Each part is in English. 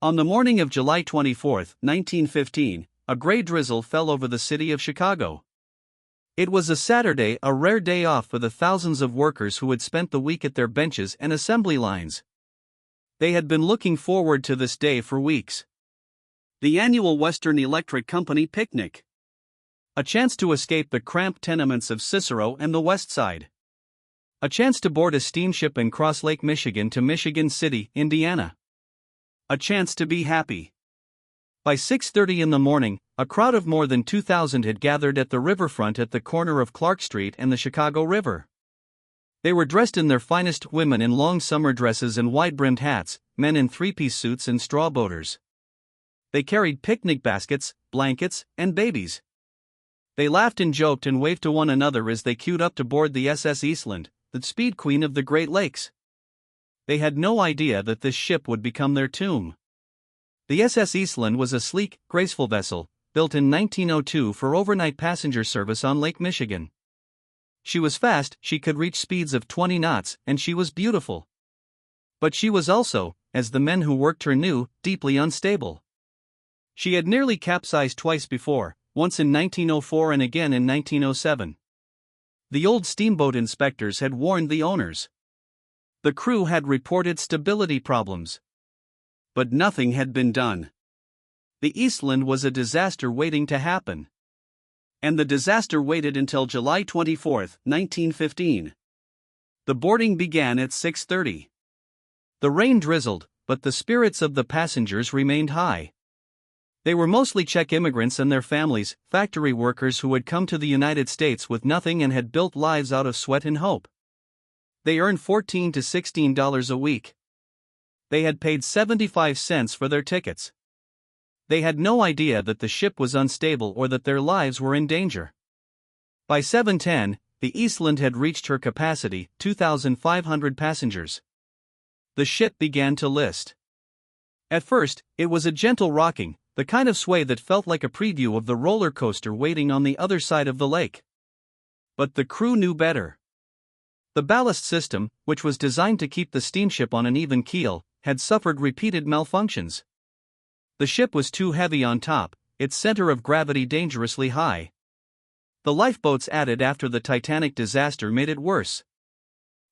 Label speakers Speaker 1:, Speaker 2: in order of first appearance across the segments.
Speaker 1: On the morning of July 24, 1915, a gray drizzle fell over the city of Chicago. It was a Saturday, a rare day off for the thousands of workers who had spent the week at their benches and assembly lines. They had been looking forward to this day for weeks. The annual Western Electric Company picnic. A chance to escape the cramped tenements of Cicero and the West Side. A chance to board a steamship and cross Lake Michigan to Michigan City, Indiana. A chance to be happy. By 6:30 in the morning, a crowd of more than 2,000 had gathered at the riverfront at the corner of Clark Street and the Chicago River. They were dressed in their finest, women in long summer dresses and wide-brimmed hats, men in three-piece suits and straw boaters. They carried picnic baskets, blankets, and babies. They laughed and joked and waved to one another as they queued up to board the SS Eastland, the speed queen of the Great Lakes. They had no idea that this ship would become their tomb. The SS Eastland was a sleek, graceful vessel, built in 1902 for overnight passenger service on Lake Michigan. She was fast, she could reach speeds of 20 knots, and she was beautiful. But she was also, as the men who worked her knew, deeply unstable. She had nearly capsized twice before, once in 1904 and again in 1907. The old steamboat inspectors had warned the owners. The crew had reported stability problems. But nothing had been done. The Eastland was a disaster waiting to happen. And the disaster waited until July 24, 1915. The boarding began at 6:30. The rain drizzled, but the spirits of the passengers remained high. They were mostly Czech immigrants and their families, factory workers who had come to the United States with nothing and had built lives out of sweat and hope. They earned $14 to $16 a week. They had paid 75 cents for their tickets. They had no idea that the ship was unstable or that their lives were in danger. By 7:10, the Eastland had reached her capacity, 2,500 passengers. The ship began to list. At first, it was a gentle rocking, the kind of sway that felt like a preview of the roller coaster waiting on the other side of the lake. But the crew knew better. The ballast system, which was designed to keep the steamship on an even keel, had suffered repeated malfunctions. The ship was too heavy on top, its center of gravity dangerously high. The lifeboats added after the Titanic disaster made it worse.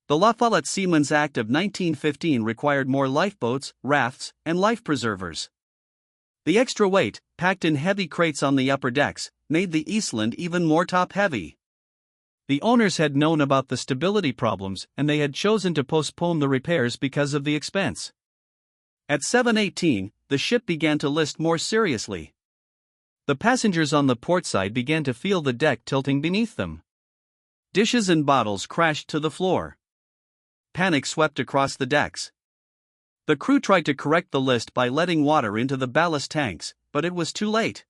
Speaker 1: The La Follette Seamen's Act of 1915 required more lifeboats, rafts, and life preservers. The extra weight, packed in heavy crates on the upper decks, made the Eastland even more top-heavy. The owners had known about the stability problems and they had chosen to postpone the repairs because of the expense. At 7:18, the ship began to list more seriously. The passengers on the port side began to feel the deck tilting beneath them. Dishes and bottles crashed to the floor. Panic swept across the decks. The crew tried to correct the list by letting water into the ballast tanks, but it was too late.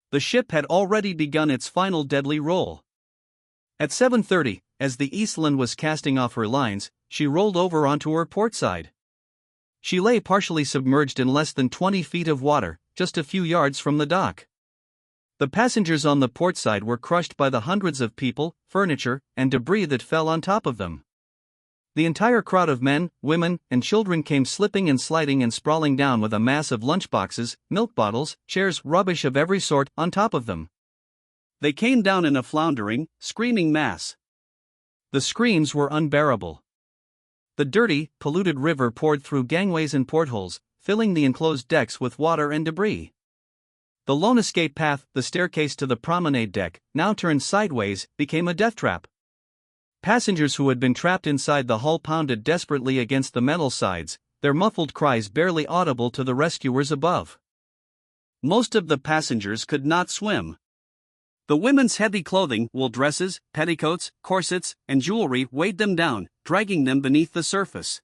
Speaker 1: The ship had already begun its final deadly roll. At 7:30, as the Eastland was casting off her lines, she rolled over onto her port side. She lay partially submerged in less than 20 feet of water, just a few yards from the dock. The passengers on the port side were crushed by the hundreds of people, furniture, and debris that fell on top of them. The entire crowd of men, women, and children came slipping and sliding and sprawling down with a mass of lunchboxes, milk bottles, chairs, rubbish of every sort on top of them. They came down in a floundering, screaming mass. The screams were unbearable. The dirty, polluted river poured through gangways and portholes, filling the enclosed decks with water and debris. The lone escape path, the staircase to the promenade deck, now turned sideways, became a death trap. Passengers who had been trapped inside the hull pounded desperately against the metal sides, their muffled cries barely audible to the rescuers above. Most of the passengers could not swim. The women's heavy clothing, wool dresses, petticoats, corsets, and jewelry weighed them down, dragging them beneath the surface.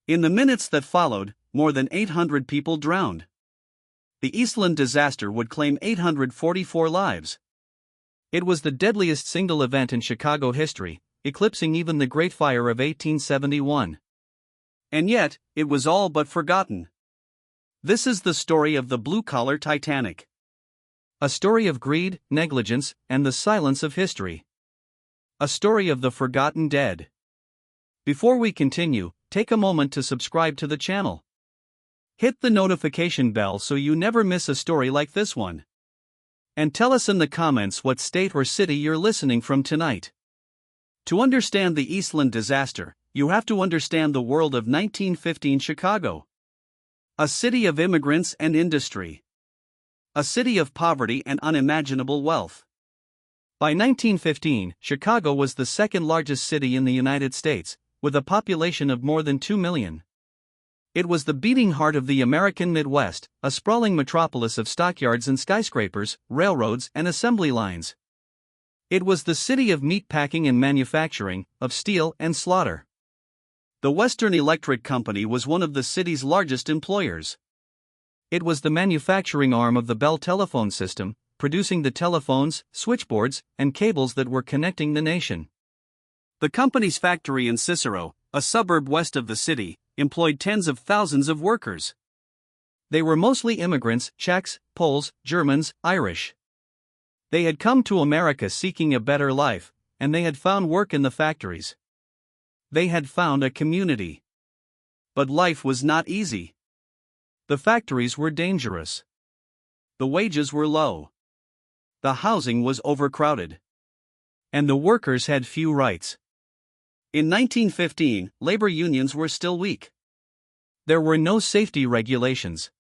Speaker 1: In the minutes that followed, more than 800 people drowned. The Eastland disaster would claim 844 lives. It was the deadliest single event in Chicago history, eclipsing even the Great Fire of 1871. And yet, it was all but forgotten. This is the story of the blue-collar Titanic. A story of greed, negligence, and the silence of history. A story of the forgotten dead. Before we continue, take a moment to subscribe to the channel. Hit the notification bell so you never miss a story like this one. And tell us in the comments what state or city you're listening from tonight. To understand the Eastland disaster, you have to understand the world of 1915 Chicago. A city of immigrants and industry. A city of poverty and unimaginable wealth. By 1915, Chicago was the second largest city in the United States, with a population of more than 2 million. It was the beating heart of the American Midwest, a sprawling metropolis of stockyards and skyscrapers, railroads and assembly lines. It was the city of meatpacking and manufacturing, of steel and slaughter. The Western Electric Company was one of the city's largest employers. It was the manufacturing arm of the Bell telephone system, producing the telephones, switchboards, and cables that were connecting the nation. The company's factory in Cicero, a suburb west of the city, employed tens of thousands of workers. They were mostly immigrants, Czechs, Poles, Germans, Irish. They had come to America seeking a better life, and they had found work in the factories. They had found a community. But life was not easy. The factories were dangerous. The wages were low. The housing was overcrowded. And the workers had few rights. In 1915, labor unions were still weak. There were no safety regulations.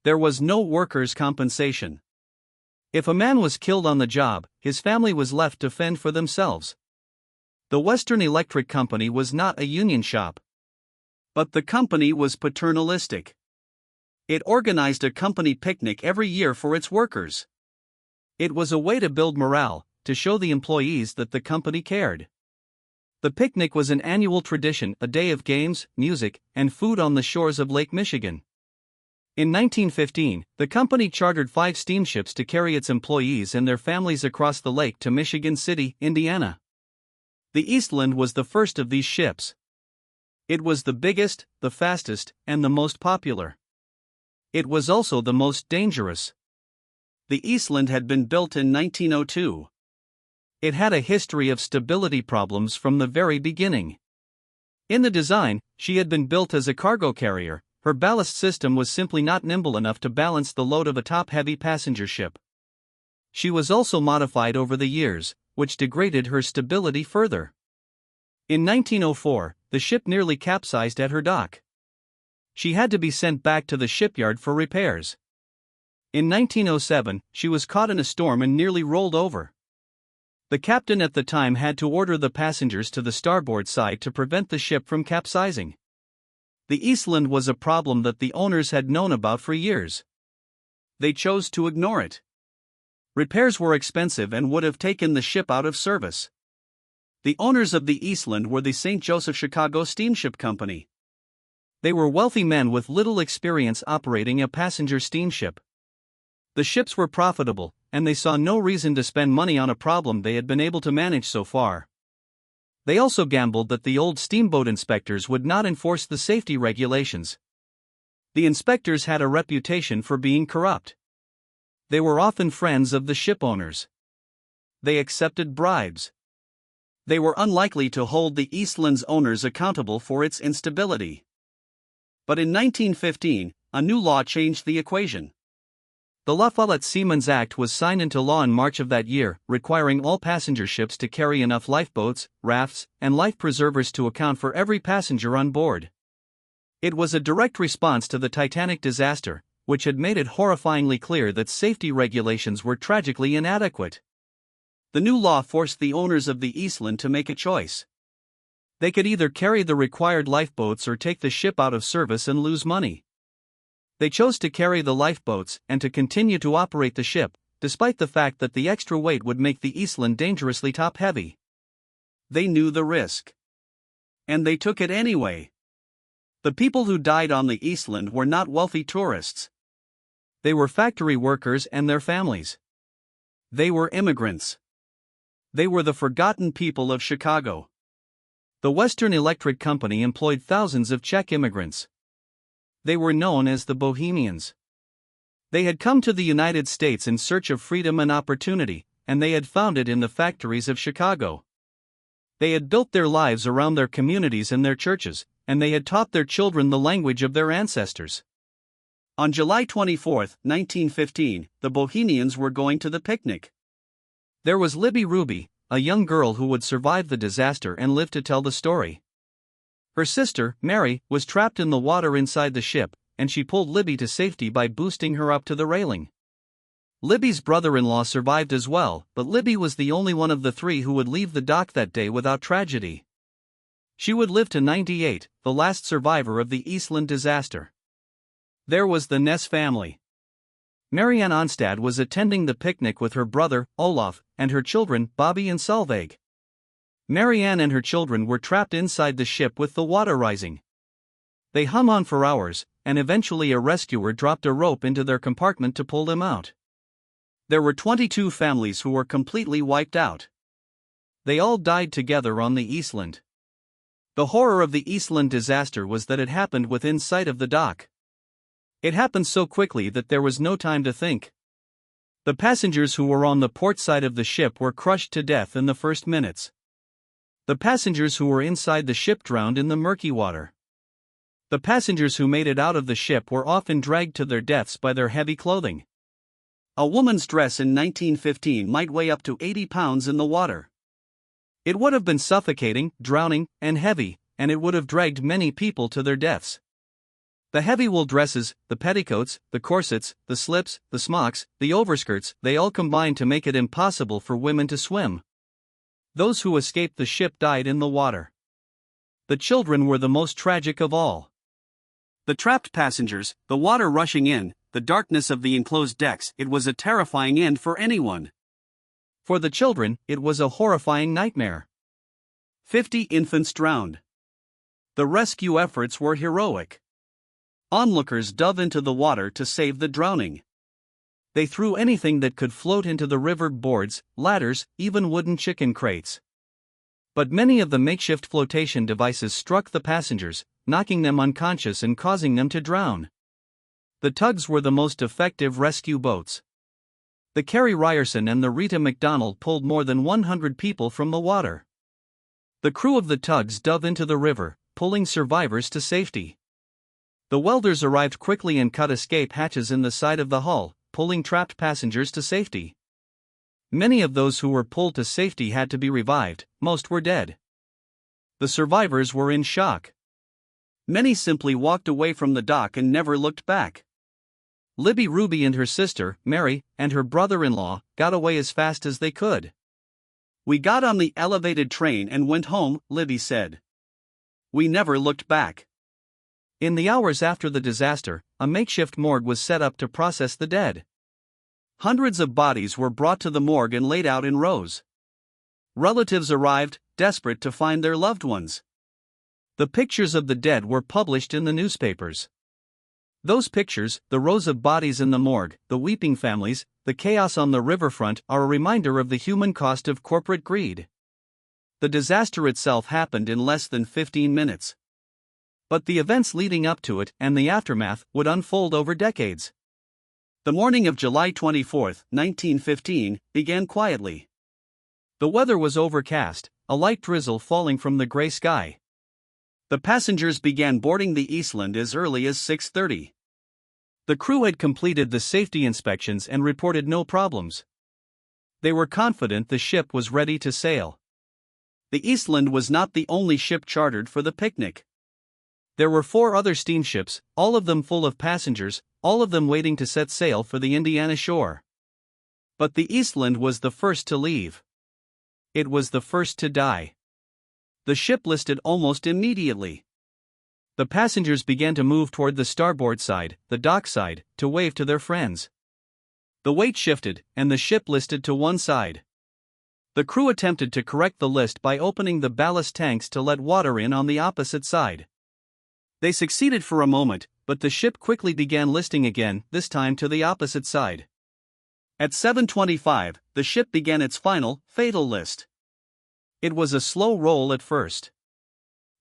Speaker 1: There was no workers' compensation. If a man was killed on the job, his family was left to fend for themselves. The Western Electric Company was not a union shop. But the company was paternalistic. It organized a company picnic every year for its workers. It was a way to build morale, to show the employees that the company cared. The picnic was an annual tradition, a day of games, music, and food on the shores of Lake Michigan. In 1915, the company chartered 5 steamships to carry its employees and their families across the lake to Michigan City, Indiana. The Eastland was the first of these ships. It was the biggest, the fastest, and the most popular. It was also the most dangerous. The Eastland had been built in 1902. It had a history of stability problems from the very beginning. In the design, she had been built as a cargo carrier. Her ballast system was simply not nimble enough to balance the load of a top-heavy passenger ship. She was also modified over the years, which degraded her stability further. In 1904, the ship nearly capsized at her dock. She had to be sent back to the shipyard for repairs. In 1907, she was caught in a storm and nearly rolled over. The captain at the time had to order the passengers to the starboard side to prevent the ship from capsizing. The Eastland was a problem that the owners had known about for years. They chose to ignore it. Repairs were expensive and would have taken the ship out of service. The owners of the Eastland were the St. Joseph Chicago Steamship Company. They were wealthy men with little experience operating a passenger steamship. The ships were profitable, and they saw no reason to spend money on a problem they had been able to manage so far. They also gambled that the old steamboat inspectors would not enforce the safety regulations. The inspectors had a reputation for being corrupt. They were often friends of the ship owners. They accepted bribes. They were unlikely to hold the Eastland's owners accountable for its instability. But in 1915, a new law changed the equation. The La Follette Seamen's Act was signed into law in March of that year, requiring all passenger ships to carry enough lifeboats, rafts, and life preservers to account for every passenger on board. It was a direct response to the Titanic disaster, which had made it horrifyingly clear that safety regulations were tragically inadequate. The new law forced the owners of the Eastland to make a choice. They could either carry the required lifeboats or take the ship out of service and lose money. They chose to carry the lifeboats and to continue to operate the ship, despite the fact that the extra weight would make the Eastland dangerously top-heavy. They knew the risk. And they took it anyway. The people who died on the Eastland were not wealthy tourists. They were factory workers and their families. They were immigrants. They were the forgotten people of Chicago. The Western Electric Company employed thousands of Czech immigrants. They were known as the Bohemians. They had come to the United States in search of freedom and opportunity, and they had found it in the factories of Chicago. They had built their lives around their communities and their churches, and they had taught their children the language of their ancestors. On July 24, 1915, the Bohemians were going to the picnic. There was Libby Ruby, a young girl who would survive the disaster and live to tell the story. Her sister, Mary, was trapped in the water inside the ship, and she pulled Libby to safety by boosting her up to the railing. Libby's brother-in-law survived as well, but Libby was the only one of the three who would leave the dock that day without tragedy. She would live to 98, the last survivor of the Eastland disaster. There was the Ness family. Marianne Onstad was attending the picnic with her brother, Olaf, and her children, Bobby and Solveig. Marianne and her children were trapped inside the ship with the water rising. They hung on for hours, and eventually a rescuer dropped a rope into their compartment to pull them out. There were 22 families who were completely wiped out. They all died together on the Eastland. The horror of the Eastland disaster was that it happened within sight of the dock. It happened so quickly that there was no time to think. The passengers who were on the port side of the ship were crushed to death in the first minutes. The passengers who were inside the ship drowned in the murky water. The passengers who made it out of the ship were often dragged to their deaths by their heavy clothing. A woman's dress in 1915 might weigh up to 80 pounds in the water. It would have been suffocating, drowning, and heavy, and it would have dragged many people to their deaths. The heavy wool dresses, the petticoats, the corsets, the slips, the smocks, the overskirts, they all combined to make it impossible for women to swim. Those who escaped the ship died in the water. The children were the most tragic of all. The trapped passengers, the water rushing in, the darkness of the enclosed decks, it was a terrifying end for anyone. For the children, it was a horrifying nightmare. 50 infants drowned. The rescue efforts were heroic. Onlookers dove into the water to save the drowning. They threw anything that could float into the river: boards, ladders, even wooden chicken crates. But many of the makeshift flotation devices struck the passengers, knocking them unconscious and causing them to drown. The tugs were the most effective rescue boats. The Carrie Ryerson and the Rita McDonald pulled more than 100 people from the water. The crew of the tugs dove into the river, pulling survivors to safety. The welders arrived quickly and cut escape hatches in the side of the hull, pulling trapped passengers to safety. Many of those who were pulled to safety had to be revived, most were dead. The survivors were in shock. Many simply walked away from the dock and never looked back. Libby Ruby and her sister, Mary, and her brother-in-law, got away as fast as they could. "We got on the elevated train and went home," Libby said. "We never looked back." In the hours after the disaster, a makeshift morgue was set up to process the dead. Hundreds of bodies were brought to the morgue and laid out in rows. Relatives arrived, desperate to find their loved ones. The pictures of the dead were published in the newspapers. Those pictures, the rows of bodies in the morgue, the weeping families, the chaos on the riverfront, are a reminder of the human cost of corporate greed. The disaster itself happened in less than 15 minutes. But the events leading up to it, and the aftermath, would unfold over decades. The morning of July 24, 1915, began quietly. The weather was overcast, a light drizzle falling from the gray sky. The passengers began boarding the Eastland as early as 6:30. The crew had completed the safety inspections and reported no problems. They were confident the ship was ready to sail. The Eastland was not the only ship chartered for the picnic. There were 4 other steamships, all of them full of passengers, all of them waiting to set sail for the Indiana shore. But the Eastland was the first to leave. It was the first to die. The ship listed almost immediately. The passengers began to move toward the starboard side, the dock side, to wave to their friends. The weight shifted, and the ship listed to one side. The crew attempted to correct the list by opening the ballast tanks to let water in on the opposite side. They succeeded for a moment, but the ship quickly began listing again, this time to the opposite side. At 7:25, the ship began its final, fatal list. It was a slow roll at first.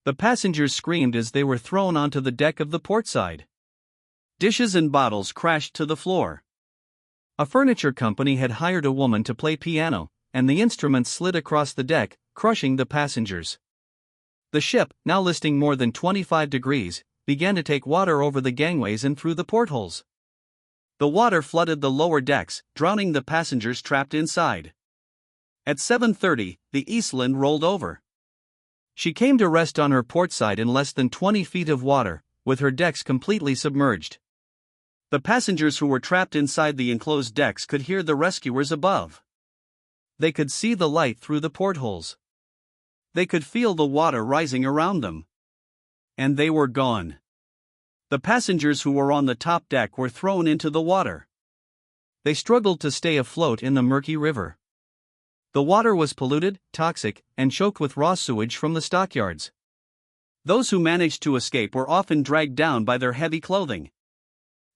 Speaker 1: The passengers screamed as they were thrown onto the deck of the port side. Dishes and bottles crashed to the floor. A furniture company had hired a woman to play piano, and the instruments slid across the deck, crushing the passengers. The ship, now listing more than 25 degrees, began to take water over the gangways and through the portholes. The water flooded the lower decks, drowning the passengers trapped inside. At 7:30, the Eastland rolled over. She came to rest on her port side in less than 20 feet of water, with her decks completely submerged. The passengers who were trapped inside the enclosed decks could hear the rescuers above. They could see the light through the portholes. They could feel the water rising around them. And they were gone. The passengers who were on the top deck were thrown into the water. They struggled to stay afloat in the murky river. The water was polluted, toxic, and choked with raw sewage from the stockyards. Those who managed to escape were often dragged down by their heavy clothing.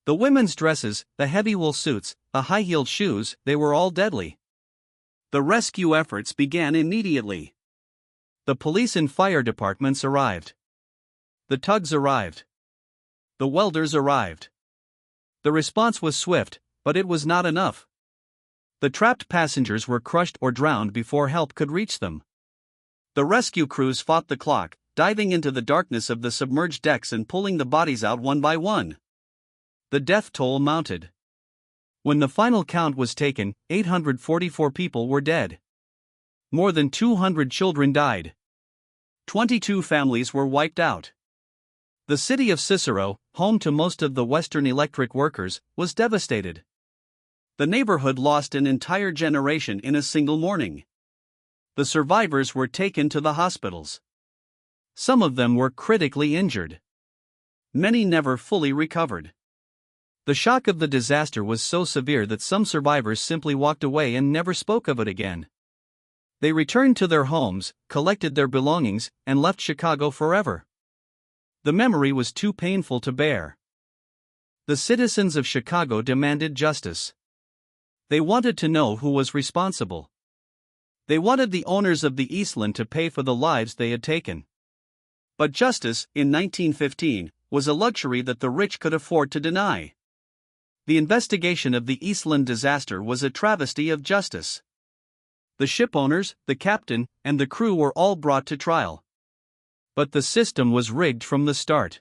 Speaker 1: The women's dresses, the heavy wool suits, the high-heeled shoes, they were all deadly. The rescue efforts began immediately. The police and fire departments arrived. The tugs arrived. The welders arrived. The response was swift, but it was not enough. The trapped passengers were crushed or drowned before help could reach them. The rescue crews fought the clock, diving into the darkness of the submerged decks and pulling the bodies out one by one. The death toll mounted. When the final count was taken, 844 people were dead. More than 200 children died. 22 families were wiped out. The city of Cicero, home to most of the Western Electric workers, was devastated. The neighborhood lost an entire generation in a single morning. The survivors were taken to the hospitals. Some of them were critically injured. Many never fully recovered. The shock of the disaster was so severe that some survivors simply walked away and never spoke of it again. They returned to their homes, collected their belongings, and left Chicago forever. The memory was too painful to bear. The citizens of Chicago demanded justice. They wanted to know who was responsible. They wanted the owners of the Eastland to pay for the lives they had taken. But justice, in 1915, was a luxury that the rich could afford to deny. The investigation of the Eastland disaster was a travesty of justice. The ship owners, the captain, and the crew were all brought to trial. But the system was rigged from the start.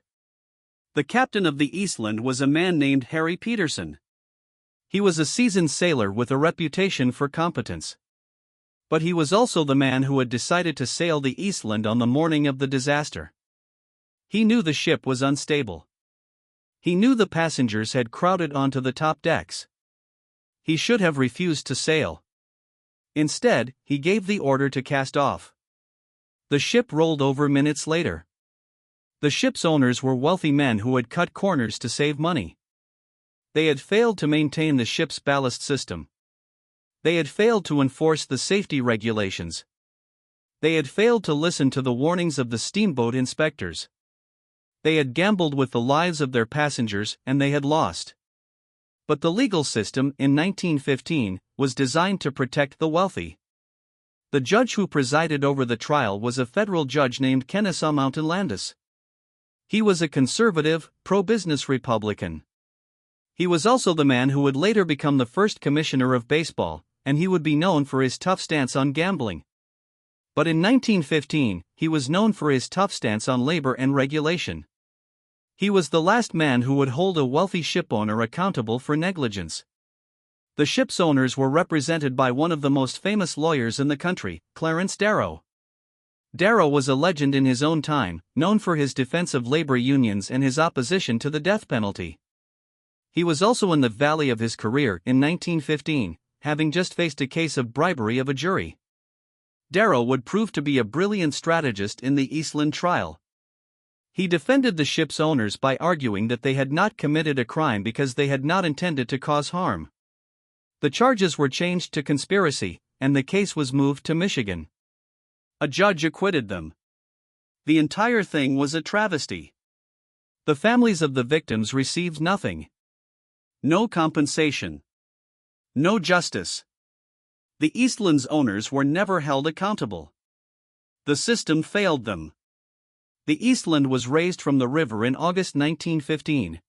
Speaker 1: The captain of the Eastland was a man named Harry Peterson. He was a seasoned sailor with a reputation for competence. But he was also the man who had decided to sail the Eastland on the morning of the disaster. He knew the ship was unstable. He knew the passengers had crowded onto the top decks. He should have refused to sail. Instead, he gave the order to cast off. The ship rolled over minutes later. The ship's owners were wealthy men who had cut corners to save money. They had failed to maintain the ship's ballast system. They had failed to enforce the safety regulations. They had failed to listen to the warnings of the steamboat inspectors. They had gambled with the lives of their passengers and they had lost. But the legal system, in 1915, was designed to protect the wealthy. The judge who presided over the trial was a federal judge named Kennesaw Mountain Landis. He was a conservative, pro-business Republican. He was also the man who would later become the first commissioner of baseball, and he would be known for his tough stance on gambling. But in 1915, he was known for his tough stance on labor and regulation. He was the last man who would hold a wealthy shipowner accountable for negligence. The ship's owners were represented by one of the most famous lawyers in the country, Clarence Darrow. Darrow was a legend in his own time, known for his defense of labor unions and his opposition to the death penalty. He was also in the valley of his career in 1915, having just faced a case of bribery of a jury. Darrow would prove to be a brilliant strategist in the Eastland trial. He defended the ship's owners by arguing that they had not committed a crime because they had not intended to cause harm. The charges were changed to conspiracy, and the case was moved to Michigan. A judge acquitted them. The entire thing was a travesty. The families of the victims received nothing. No compensation. No justice. The Eastland's owners were never held accountable. The system failed them. The Eastland was raised from the river in August 1915.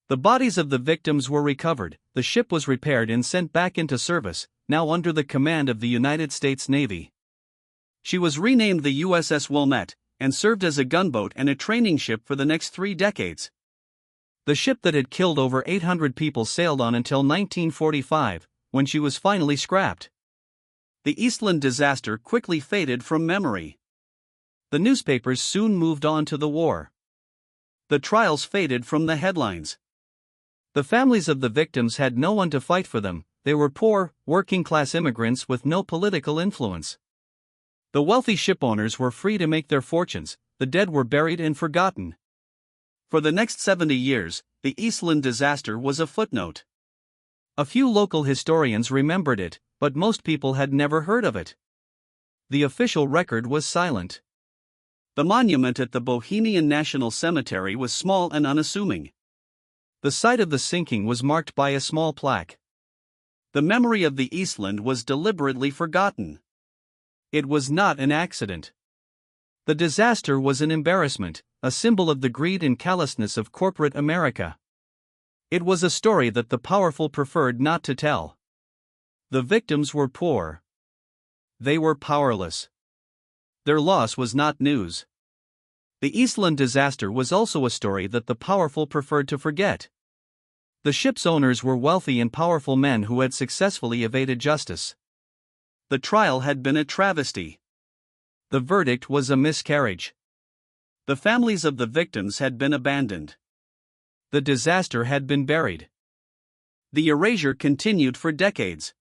Speaker 1: The bodies of the victims were recovered, the ship was repaired and sent back into service, now under the command of the United States Navy. She was renamed the USS Wilmette, and served as a gunboat and a training ship for the next 3 decades. The ship that had killed over 800 people sailed on until 1945, when she was finally scrapped. The Eastland disaster quickly faded from memory. The newspapers soon moved on to the war. The trials faded from the headlines. The families of the victims had no one to fight for them. They were poor, working-class immigrants with no political influence. The wealthy shipowners were free to make their fortunes. The dead were buried and forgotten. For the next 70 years, the Eastland disaster was a footnote. A few local historians remembered it, but most people had never heard of it. The official record was silent. The monument at the Bohemian National Cemetery was small and unassuming. The site of the sinking was marked by a small plaque. The memory of the Eastland was deliberately forgotten. It was not an accident. The disaster was an embarrassment, a symbol of the greed and callousness of corporate America. It was a story that the powerful preferred not to tell. The victims were poor. They were powerless. Their loss was not news. The Eastland disaster was also a story that the powerful preferred to forget. The ship's owners were wealthy and powerful men who had successfully evaded justice. The trial had been a travesty. The verdict was a miscarriage. The families of the victims had been abandoned. The disaster had been buried. The erasure continued for decades.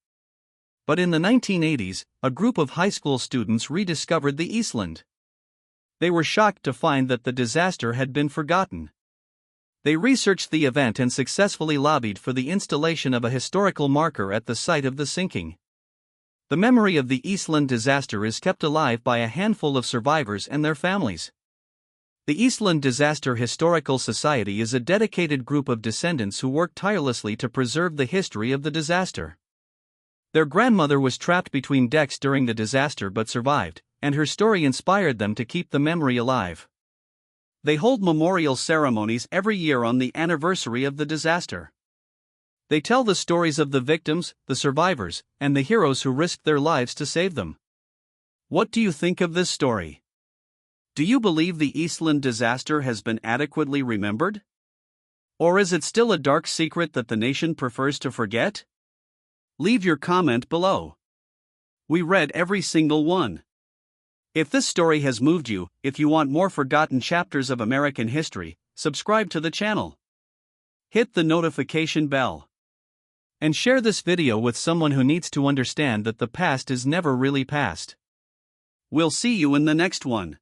Speaker 1: But in the 1980s, a group of high school students rediscovered the Eastland. They were shocked to find that the disaster had been forgotten. They researched the event and successfully lobbied for the installation of a historical marker at the site of the sinking. The memory of the Eastland disaster is kept alive by a handful of survivors and their families. The Eastland Disaster Historical Society is a dedicated group of descendants who work tirelessly to preserve the history of the disaster. Their grandmother was trapped between decks during the disaster but survived, and her story inspired them to keep the memory alive. They hold memorial ceremonies every year on the anniversary of the disaster. They tell the stories of the victims, the survivors, and the heroes who risked their lives to save them. What do you think of this story? Do you believe the Eastland disaster has been adequately remembered? Or is it still a dark secret that the nation prefers to forget? Leave your comment below. We read every single one. If this story has moved you, if you want more forgotten chapters of American history, subscribe to the channel. Hit the notification bell. And share this video with someone who needs to understand that the past is never really past. We'll see you in the next one.